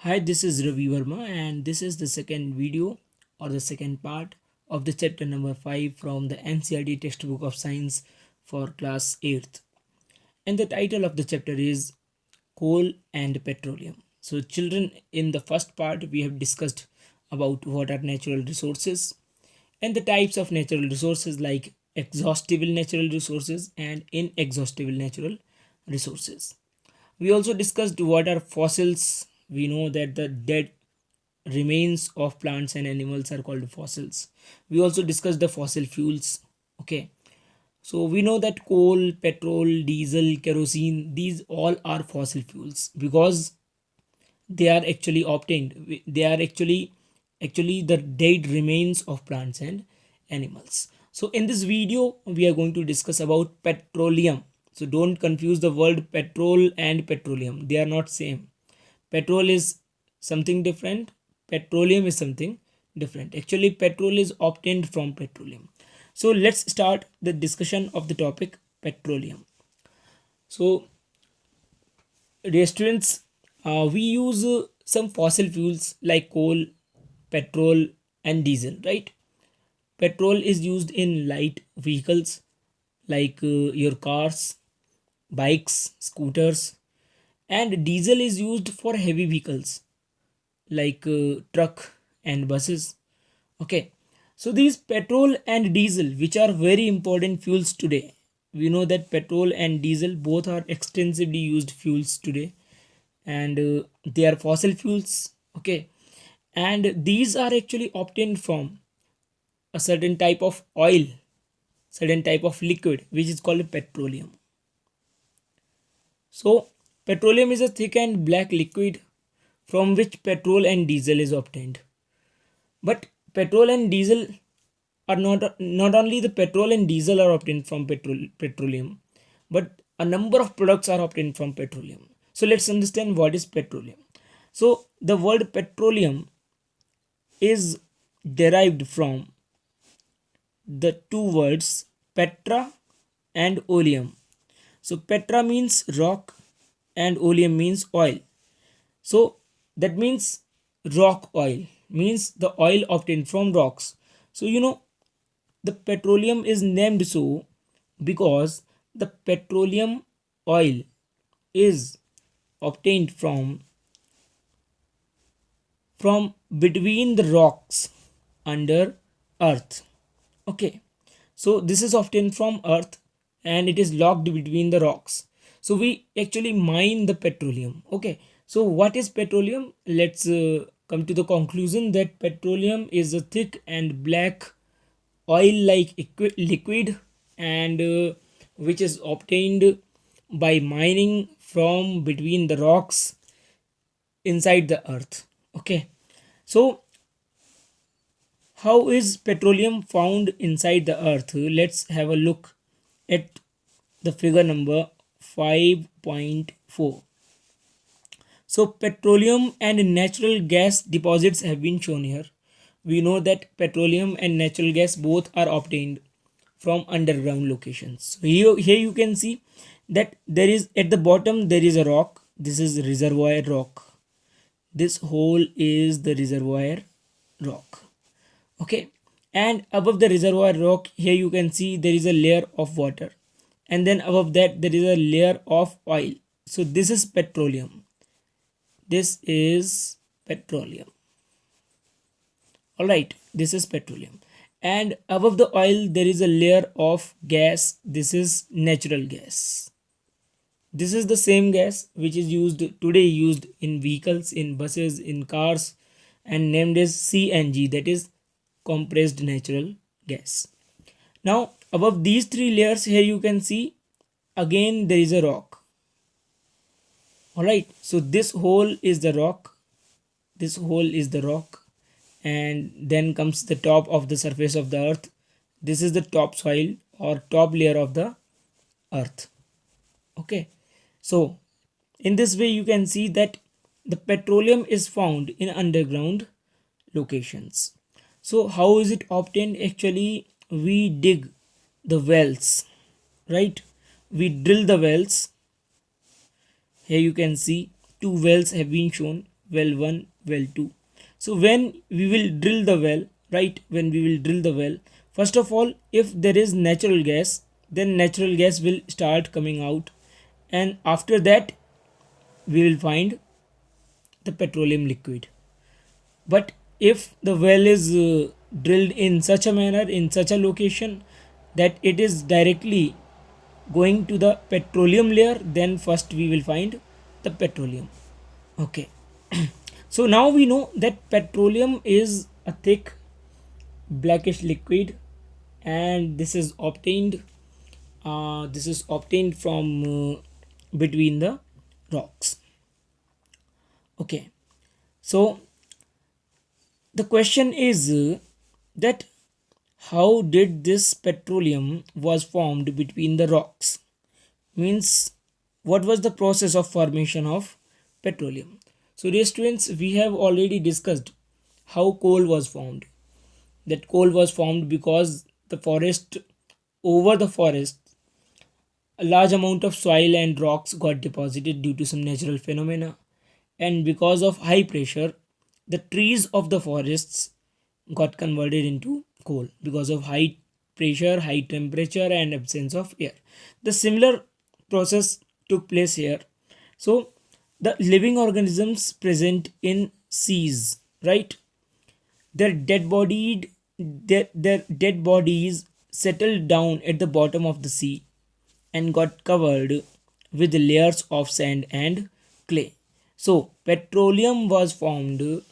Hi, this is Ravi Verma, and this is the second video or the second part of the chapter number 5 from the NCERT textbook of science for class 8th. And the title of the chapter is Coal and Petroleum. So, children, in the first part, we have discussed about what are natural resources and the types of natural resources like exhaustible natural resources and inexhaustible natural resources. We also discussed what are fossils. We know that the dead remains of plants and animals are called fossils. We also discussed the fossil fuels. Okay, so we know that coal, petrol, diesel, kerosene, these all are fossil fuels because they are actually obtained. They are actually the dead remains of plants and animals. So in this video we are going to discuss about petroleum. So don't confuse the word petrol and petroleum, they are not same. Petrol is something different, petroleum is something different. Actually petrol is obtained from petroleum. So let's start the discussion of the topic petroleum. So dear students, we use some fossil fuels like coal, petrol and diesel, right? Petrol is used in light vehicles like your cars, bikes, scooters, and diesel is used for heavy vehicles like truck and buses. Okay, so these petrol and diesel, which are very important fuels today, we know that petrol and diesel both are extensively used fuels today, and they are fossil fuels. Okay, and these are actually obtained from a certain type of oil, certain type of liquid, which is called petroleum. So petroleum is a thick and black liquid from which petrol and diesel is obtained. But petrol and diesel are not only the petrol and diesel are obtained from petroleum, but a number of products are obtained from petroleum. So let's understand what is petroleum. So the word petroleum is derived from the two words petra and oleum. So petra means rock and oleum means oil. So that means rock oil means the oil obtained from rocks. So the petroleum is named so because the petroleum oil is obtained from between the rocks under earth. Okay, so this is obtained from earth and it is locked between the rocks. So we actually mine the petroleum. Okay, so what is petroleum? Let's come to the conclusion that petroleum is a thick and black oil like liquid, and which is obtained by mining from between the rocks inside the earth. Okay, so how is petroleum found inside the earth? Let's have a look at the figure number 5.4. So petroleum and natural gas deposits have been shown here. We know that petroleum and natural gas both are obtained from underground locations. So here you can see that there is at the bottom there is a rock. This is reservoir rock. This hole is the reservoir rock. Okay, and above the reservoir rock here you can see there is a layer of water, and then above that there is a layer of oil. So this is petroleum. This is petroleum. All right, this is petroleum, and above the oil there is a layer of gas. This is natural gas. This is the same gas which is used in vehicles, in buses, in cars, and named as CNG, that is compressed natural gas. Now above these three layers here you can see again there is a rock. All right, so this hole is the rock. This hole is the rock, and then comes the top of the surface of the earth. This is the topsoil or top layer of the earth. Okay, so in this way you can see that the petroleum is found in underground locations. So how is it obtained? Actually we dig the wells, right? We drill the wells. Here you can see two wells have been shown. well 1, well 2. So when we will drill the well, right, when we will drill the well, first of all, if there is natural gas, then natural gas will start coming out, and after that we will find the petroleum liquid. But if the well is drilled in such a manner, in such a location, that it is directly going to the petroleum layer, then first we will find the petroleum. Okay. So now we know that petroleum is a thick blackish liquid, and this is obtained from between the rocks. Okay. So the question is that how did this petroleum was formed between the rocks, means what was the process of formation of petroleum. So dear students, we have already discussed how coal was formed. That coal was formed because the forest, over the forest, a large amount of soil and rocks got deposited due to some natural phenomena, and because of high pressure, the trees of the forests got converted into coal because of high pressure, high temperature, and absence of air. The similar process took place here. So the living organisms present in seas, right, their their dead bodies settled down at the bottom of the sea and got covered with layers of sand and clay. So petroleum was formed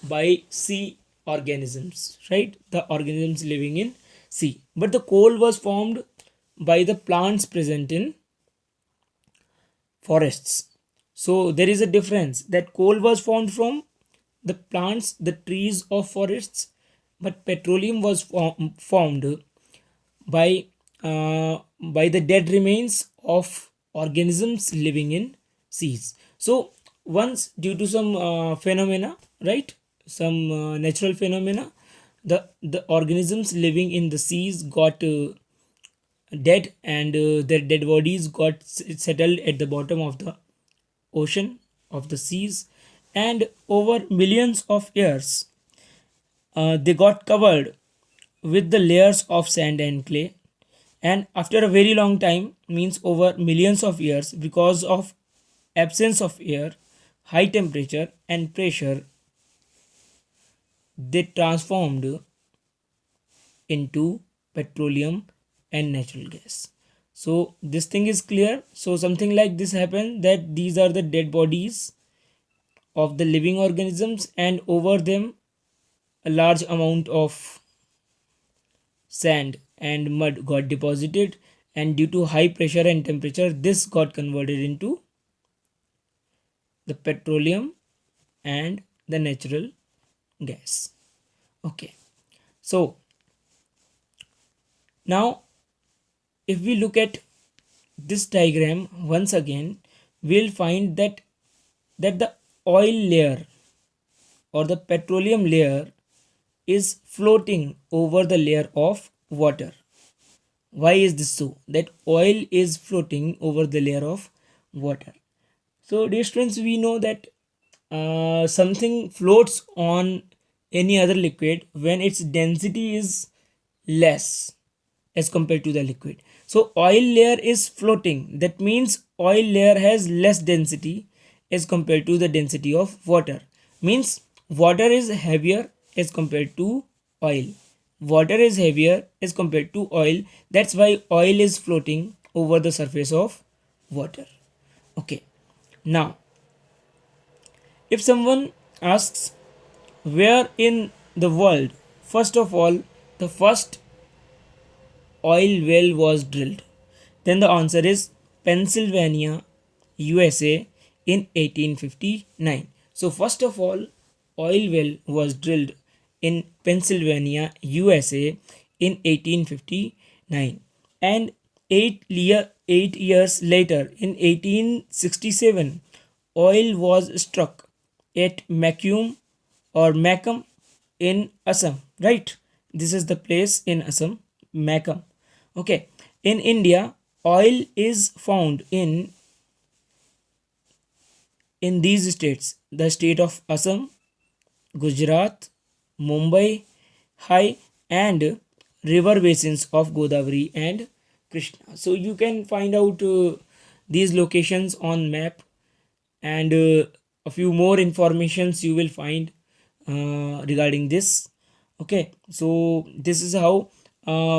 by sea organisms, right? The organisms living in sea. But the coal was formed by the plants present in forests. So there is a difference, that coal was formed from the plants, the trees of forests, but petroleum was formed by the dead remains of organisms living in seas. So once, due to some phenomena, right, some natural phenomena, the organisms living in the seas got dead, and their dead bodies got settled at the bottom of the ocean, of the seas, and over millions of years they got covered with the layers of sand and clay. And after a very long time, means over millions of years, because of absence of air, high temperature and pressure, they transformed into petroleum and natural gas. So this thing is clear. So something like this happened, that these are the dead bodies of the living organisms, and over them a large amount of sand and mud got deposited, and due to high pressure and temperature, this got converted into the petroleum and the natural gas. Okay. So now if we look at this diagram once again, we'll find that the oil layer or the petroleum layer is floating over the layer of water. Why is this so? That oil is floating over the layer of water. So dear students, we know that something floats on any other liquid when its density is less as compared to the liquid. So oil layer is floating. That means oil layer has less density as compared to the density of water. Means water is heavier as compared to oil. Water is heavier as compared to oil. That's why oil is floating over the surface of water. Okay. Now, if someone asks where in the world, first of all, the first oil well was drilled, then the answer is Pennsylvania, USA in 1859. So, first of all, oil well was drilled in Pennsylvania, USA in 1859, and 8 years later, in 1867, oil was struck at Macomb in Assam, right? This is the place in Assam, Macomb. Okay. In India, oil is found in in these states, the state of Assam, Gujarat, Mumbai, high and river basins of Godavari and Krishna. So you can find out these locations on map, and a few more informations you will find regarding this. Okay, so this is how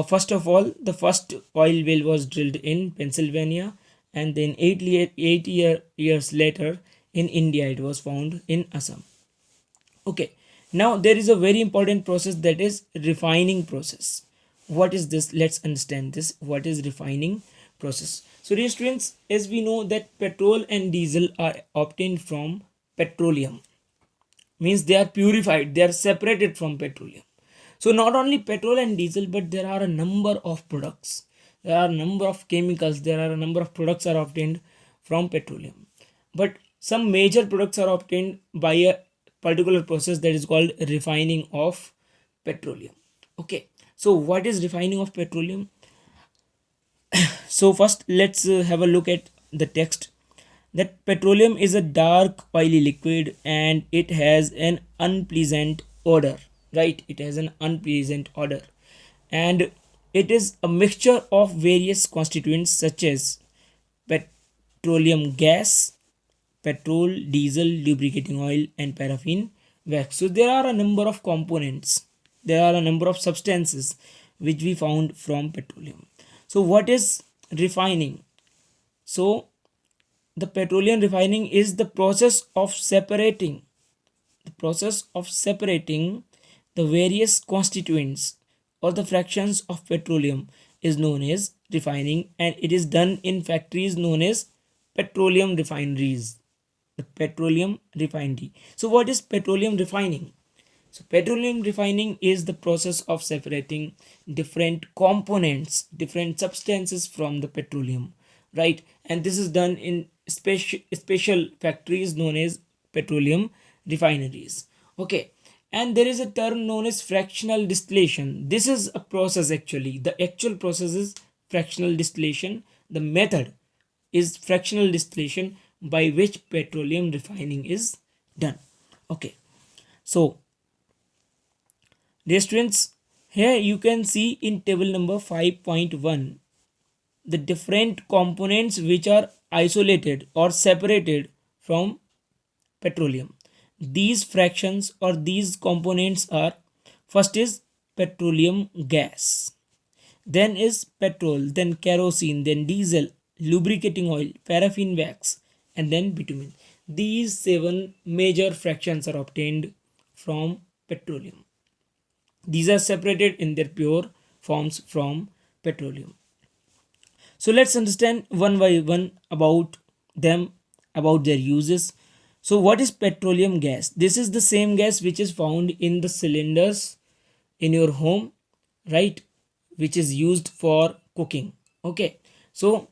first of all the first oil well was drilled in Pennsylvania, and then 8 years later in India it was found in Assam. Okay, now there is a very important process, that is refining process. What is this? Let's understand this. What is refining process? So dear students, as we know that petrol and diesel are obtained from petroleum, means they are purified, they are separated from petroleum. So not only petrol and diesel, but there are a number of products, there are a number of chemicals, there are a number of products are obtained from petroleum. But some major products are obtained by a particular process, that is called refining of petroleum. Okay, so what is refining of petroleum? So first let's have a look at the text, that petroleum is a dark oily liquid and it has an unpleasant odor, right? It has an unpleasant odor, and it is a mixture of various constituents such as petroleum gas, petrol, diesel, lubricating oil and paraffin wax. So there are a number of components, there are a number of substances which we found from petroleum. So what is refining? So the petroleum refining is the process of separating the various constituents or the fractions of petroleum is known as refining, and it is done in factories known as petroleum refineries. The petroleum refinery. So what is petroleum refining? So petroleum refining is the process of separating different components, different substances from the petroleum, right? And this is done in special factories known as petroleum refineries. Okay, and there is a term known as fractional distillation. This is a process, actually the actual process is fractional distillation. The method is fractional distillation by which petroleum refining is done. Okay, so dear students, here you can see in table number 5.1 the different components which are isolated or separated from petroleum. These fractions or these components are: first is petroleum gas, then is petrol, then kerosene, then diesel, lubricating oil, paraffin wax, and then bitumen. These 7 major fractions are obtained from petroleum. These are separated in their pure forms from petroleum. So let's understand one by one about them, about their uses. So what is petroleum gas? This is the same gas which is found in the cylinders in your home, right? Which is used for cooking. Okay, so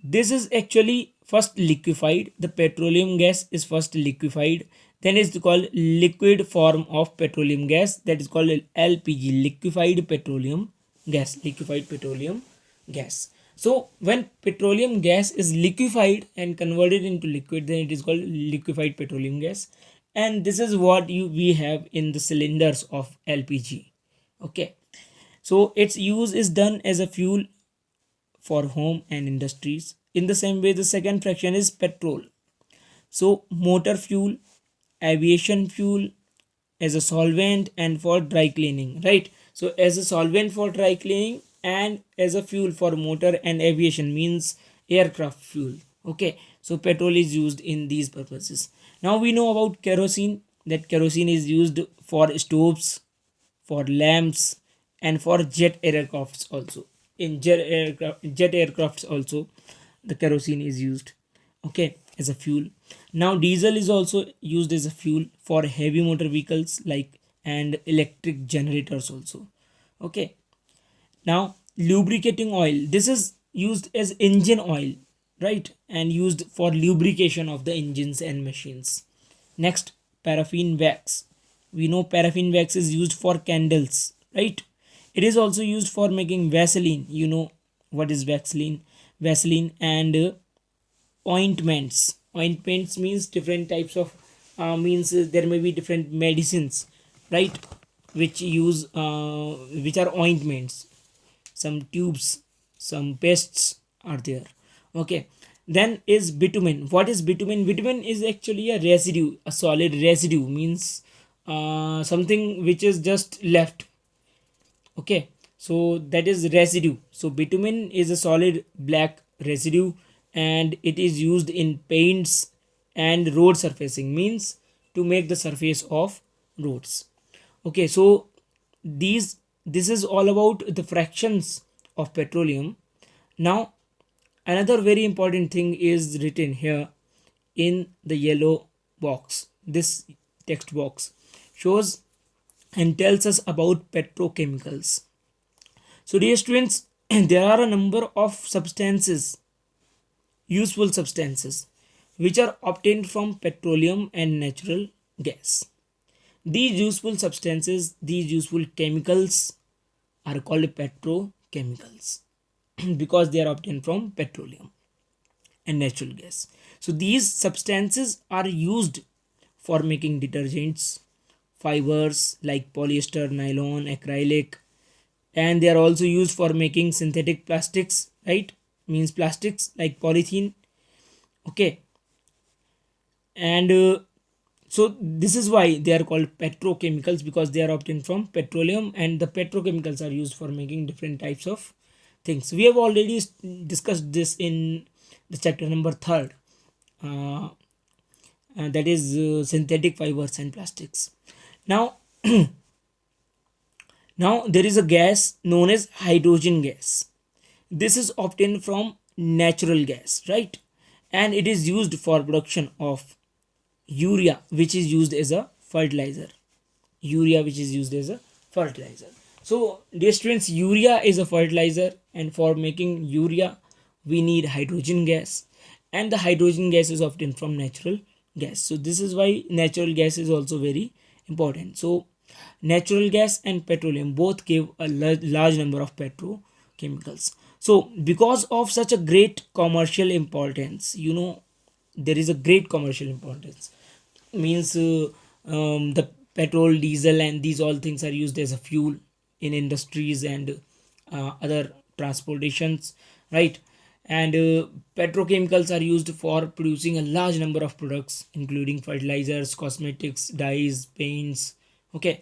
this is actually first liquefied. The petroleum gas is first liquefied, then it's called liquid form of petroleum gas, that is called LPG, liquefied petroleum gas. So when petroleum gas is liquefied and converted into liquid, then it is called liquefied petroleum gas, and this is what we have in the cylinders of LPG. Okay, so its use is done as a fuel for home and industries. In the same way, the second fraction is petrol. So motor fuel, aviation fuel, as a solvent and for dry cleaning, right? So as a solvent for dry cleaning and as a fuel for motor and aviation, means aircraft fuel. Okay, so petrol is used in these purposes. Now we know about kerosene, that kerosene is used for stoves, for lamps, and for jet aircrafts also. In jet aircrafts also the kerosene is used, okay, as a fuel. Now diesel is also used as a fuel for heavy motor vehicles like and electric generators also. Okay, now lubricating oil, this is used as engine oil, right, and used for lubrication of the engines and machines. Next, paraffin wax. We know paraffin wax is used for candles, right? It is also used for making Vaseline. You know what is Vaseline? Vaseline and ointments. Ointments means different types of means there may be different medicines, right, which use which are ointments. Some tubes, some pastes are there. Okay, then is bitumen. What is bitumen? Bitumen is actually a residue, a solid residue, means something which is just left. Okay, so that is residue. So bitumen is a solid black residue, and it is used in paints and road surfacing, means to make the surface of roads. Okay, so this is all about the fractions of petroleum. Now another very important thing is written here in the yellow box. This text box shows and tells us about petrochemicals. So dear students, there are a number of substances, useful substances, which are obtained from petroleum and natural gas. These useful substances, these useful chemicals are called petrochemicals because they are obtained from petroleum and natural gas. So these substances are used for making detergents, fibers like polyester, nylon, acrylic, and they are also used for making synthetic plastics, right, means plastics like polythene. Okay, and so this is why they are called petrochemicals, because they are obtained from petroleum, and the petrochemicals are used for making different types of things. We have already discussed this in the chapter number 3rd, uh, that is synthetic fibers and plastics. Now now there is a gas known as hydrogen gas. This is obtained from natural gas, right, and it is used for production of urea, which is used as a fertilizer. Urea, which is used as a fertilizer. So dear students, urea is a fertilizer, and for making urea we need hydrogen gas, and the hydrogen gas is obtained from natural gas. So this is why natural gas is also very important. So natural gas and petroleum both give a large number of petrochemicals. So because of such a great commercial importance, there is a great commercial importance, means the petrol, diesel, and these all things are used as a fuel in industries and other transportations, right, and petrochemicals are used for producing a large number of products, including fertilizers, cosmetics, dyes, paints. Okay,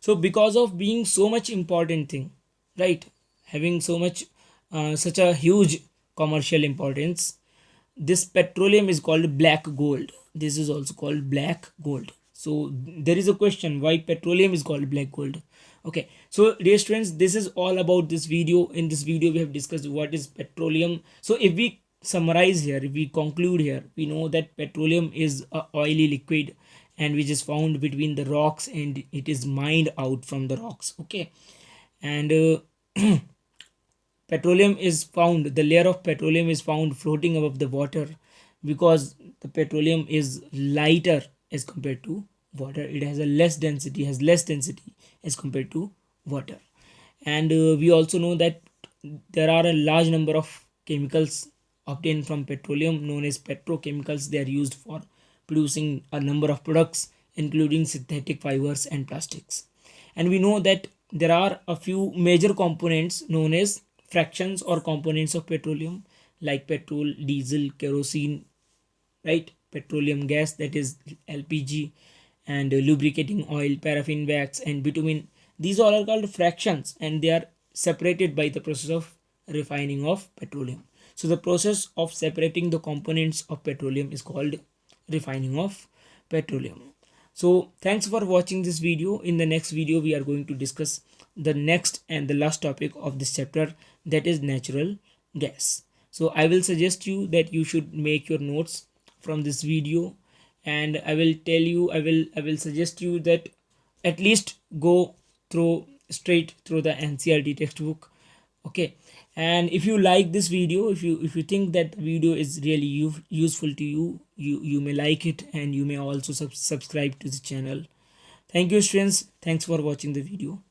so because of being so much important thing, right, having so much such a huge commercial importance, this petroleum is called black gold. This is also called black gold. So there is a question, why petroleum is called black gold? Okay, so dear students, this is all about this video. In this video we have discussed what is petroleum. So if we summarize here, if we conclude here, we know that petroleum is a oily liquid, and which is found between the rocks, and it is mined out from the rocks. Okay, and petroleum is found, the layer of petroleum is found floating above the water, because the petroleum is lighter as compared to water. It has a less density as compared to water. And we also know that there are a large number of chemicals obtained from petroleum known as petrochemicals. They are used for producing a number of products, including synthetic fibers and plastics. And we know that there are a few major components known as fractions or components of petroleum, like petrol, diesel, kerosene, right, petroleum gas, that is LPG, and lubricating oil, paraffin wax, and bitumen. These all are called fractions, and they are separated by the process of refining of petroleum. So the process of separating the components of petroleum is called refining of petroleum. So thanks for watching this video. In the next video we are going to discuss the next and the last topic of this chapter, that is natural gas. So I will suggest you that you should make your notes from this video, and I will tell you, I will suggest you that at least go through straight through the NCERT textbook. Okay, and if you like this video, if you think that the video is really useful to you, you may like it, and you may also subscribe to the channel. Thank you students, thanks for watching the video.